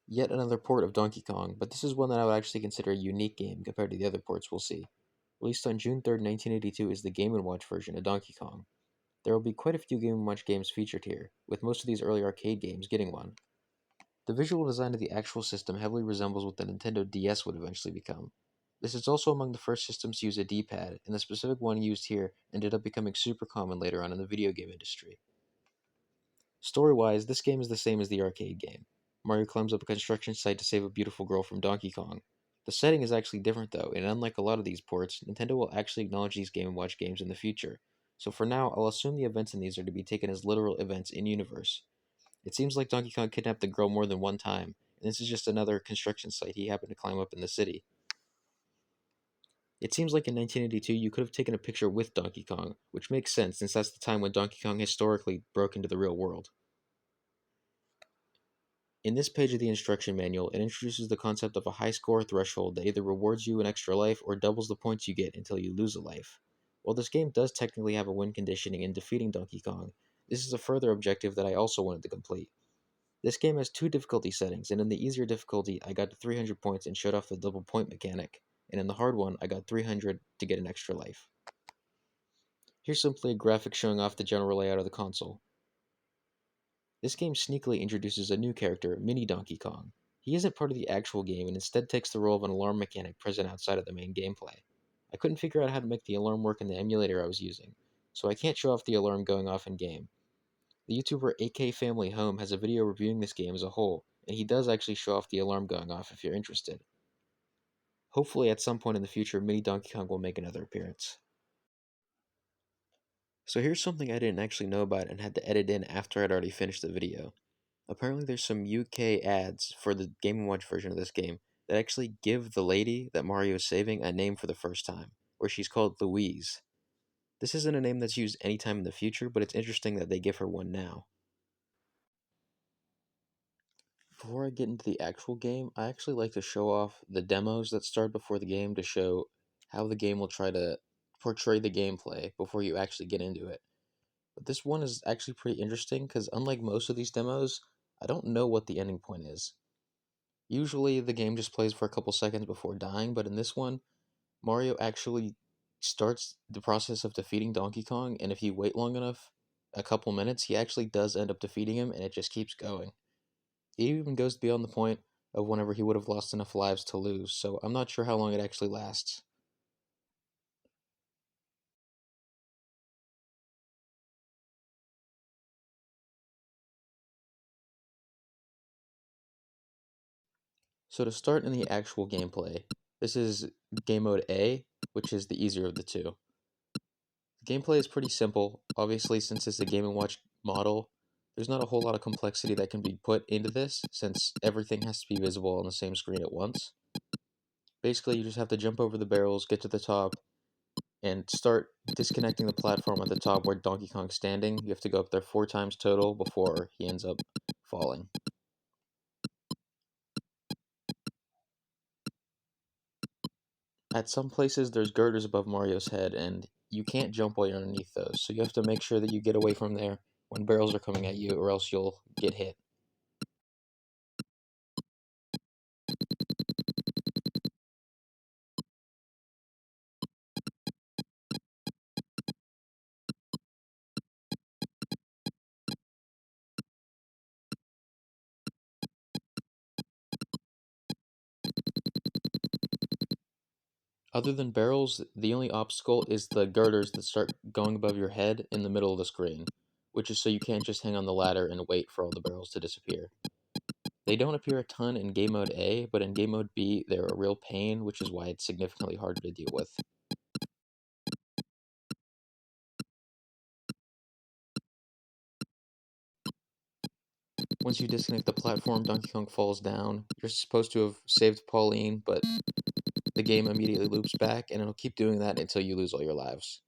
Yet another port of Donkey Kong, but this is one that I would actually consider a unique game compared to the other ports we'll see. Released on June 3rd, 1982 is the Game & Watch version of Donkey Kong. There will be quite a few Game & Watch games featured here, with most of these early arcade games getting one. The visual design of the actual system heavily resembles what the Nintendo DS would eventually become. This is also among the first systems to use a D-pad, and the specific one used here ended up becoming super common later on in the video game industry. Story-wise, this game is the same as the arcade game. Mario climbs up a construction site to save a beautiful girl from Donkey Kong. The setting is actually different though, and unlike a lot of these ports, Nintendo will actually acknowledge these Game & Watch games in the future. So for now, I'll assume the events in these are to be taken as literal events in-universe. It seems like Donkey Kong kidnapped the girl more than one time, and this is just another construction site he happened to climb up in the city. It seems like in 1982 you could have taken a picture with Donkey Kong, which makes sense since that's the time when Donkey Kong historically broke into the real world. In this page of the instruction manual, it introduces the concept of a high score threshold that either rewards you an extra life or doubles the points you get until you lose a life. While this game does technically have a win conditioning in defeating Donkey Kong, this is a further objective that I also wanted to complete. This game has two difficulty settings, and in the easier difficulty, I got to 300 points and showed off the double point mechanic, and in the hard one, I got 300 to get an extra life. Here's simply a graphic showing off the general layout of the console. This game sneakily introduces a new character, Mini Donkey Kong. He isn't part of the actual game and instead takes the role of an alarm mechanic present outside of the main gameplay. I couldn't figure out how to make the alarm work in the emulator I was using, so I can't show off the alarm going off in game. The YouTuber AK Family Home has a video reviewing this game as a whole, and he does actually show off the alarm going off if you're interested. Hopefully at some point in the future, Mini Donkey Kong will make another appearance. So here's something I didn't actually know about and had to edit in after I'd already finished the video. Apparently there's some UK ads for the Game & Watch version of this game that actually give the lady that Mario is saving a name for the first time, where she's called Louise. This isn't a name that's used anytime in the future, but it's interesting that they give her one now. Before I get into the actual game, I actually like to show off the demos that start before the game to show how the game will try to portray the gameplay before you actually get into it. But this one is actually pretty interesting because unlike most of these demos, I don't know what the ending point is. Usually the game just plays for a couple seconds before dying, but in this one, Mario actually starts the process of defeating Donkey Kong, and if you wait long enough, a couple minutes, he actually does end up defeating him, and it just keeps going. It even goes beyond the point of whenever he would have lost enough lives to lose, so I'm not sure how long it actually lasts. So to start in the actual gameplay, this is Game Mode A, which is the easier of the two. The gameplay is pretty simple. Obviously, since it's a Game & Watch model, there's not a whole lot of complexity that can be put into this, since everything has to be visible on the same screen at once. Basically, you just have to jump over the barrels, get to the top, and start disconnecting the platform at the top where Donkey Kong's standing. You have to go up there 4 times total before he ends up falling. At some places, there's girders above Mario's head, and you can't jump while you're underneath those, so you have to make sure that you get away from there when barrels are coming at you, or else you'll get hit. Other than barrels, the only obstacle is the girders that start going above your head in the middle of the screen, which is so you can't just hang on the ladder and wait for all the barrels to disappear. They don't appear a ton in Game Mode A, but in Game Mode B, they're a real pain, which is why it's significantly harder to deal with. Once you disconnect the platform, Donkey Kong falls down. You're supposed to have saved Pauline, but the game immediately loops back, and it'll keep doing that until you lose all your lives.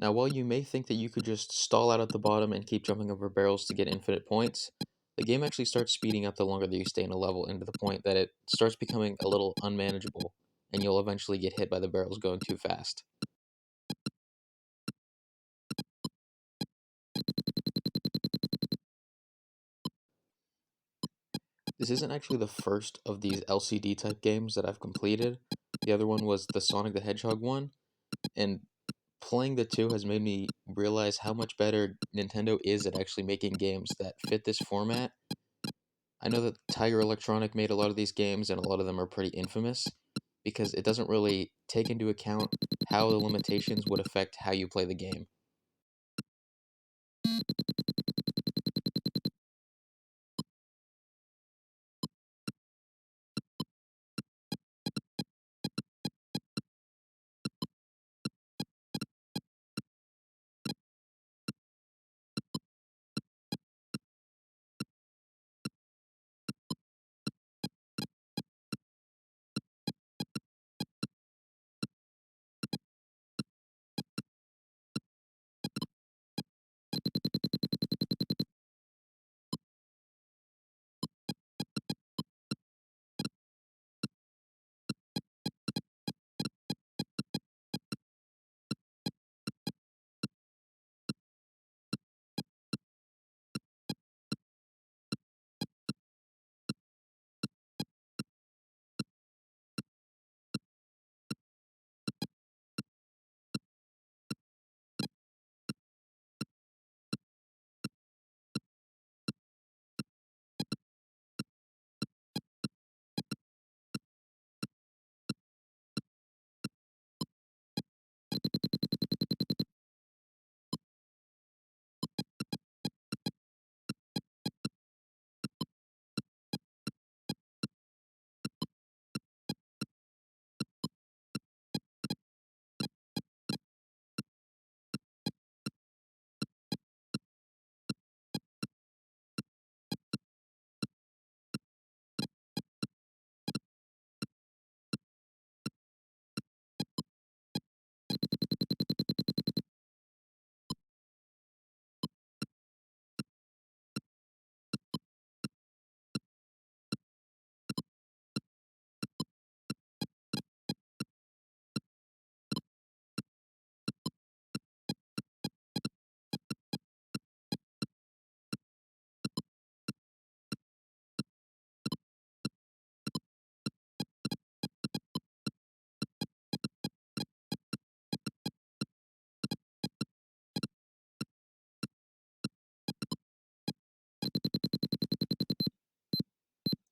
Now, while you may think that you could just stall out at the bottom and keep jumping over barrels to get infinite points, the game actually starts speeding up the longer that you stay in a level, and to the point that it starts becoming a little unmanageable, and you'll eventually get hit by the barrels going too fast. This isn't actually the first of these LCD type games that I've completed. The other one was the Sonic the Hedgehog one, and playing the two has made me realize how much better Nintendo is at actually making games that fit this format. I know that Tiger Electronic made a lot of these games, and a lot of them are pretty infamous because it doesn't really take into account how the limitations would affect how you play the game.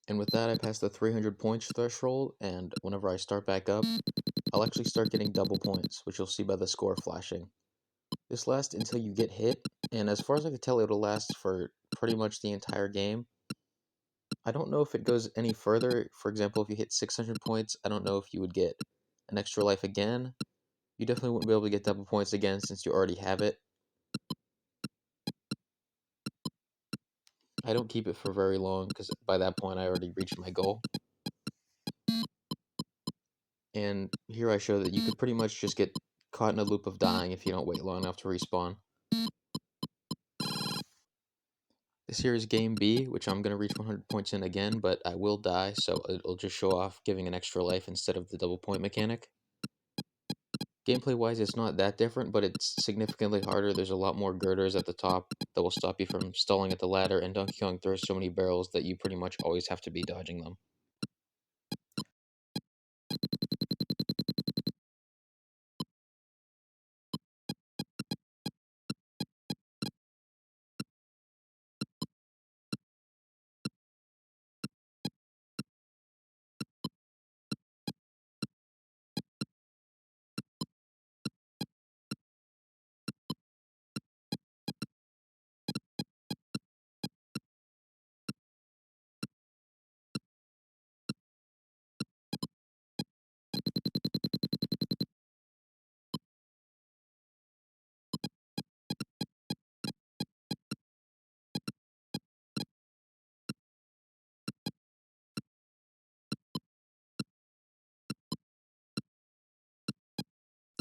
And with that, I passed the 300 points threshold, and whenever I start back up, I'll actually start getting double points, which you'll see by the score flashing. This lasts until you get hit, and as far as I can tell, it'll last for pretty much the entire game. I don't know if it goes any further. For example, if you hit 600 points, I don't know if you would get an extra life again. You definitely wouldn't be able to get double points again since you already have it. I don't keep it for very long because by that point I already reached my goal. And here I show that you could pretty much just get caught in a loop of dying if you don't wait long enough to respawn. This here is game B, which I'm going to reach 100 points in again, but I will die, so it'll just show off giving an extra life instead of the double point mechanic. Gameplay-wise, it's not that different, but it's significantly harder. There's a lot more girders at the top that will stop you from stalling at the ladder, and Donkey Kong throws so many barrels that you pretty much always have to be dodging them.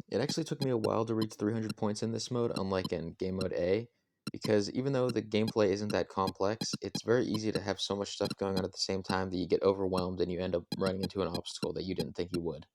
It actually took me a while to reach 300 points in this mode, unlike in Game Mode A, because even though the gameplay isn't that complex, it's very easy to have so much stuff going on at the same time that you get overwhelmed and you end up running into an obstacle that you didn't think you would.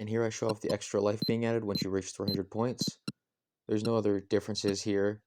And here I show off the extra life being added once you reach 300 points. There's no other differences here.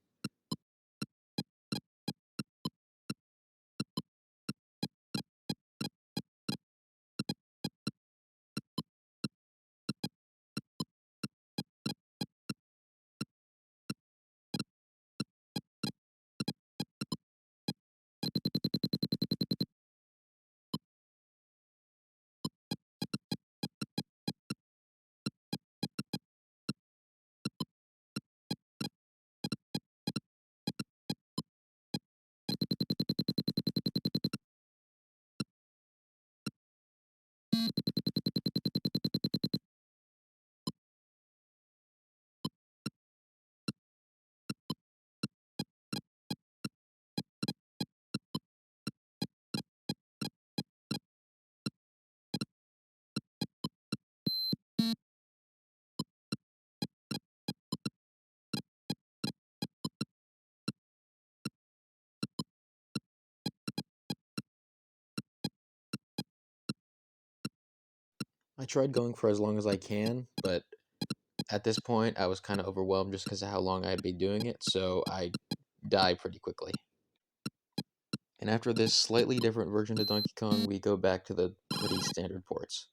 I tried going for as long as I can, but at this point I was kind of overwhelmed just because of how long I'd been doing it, so I die pretty quickly. And after this slightly different version of Donkey Kong, we go back to the pretty standard ports.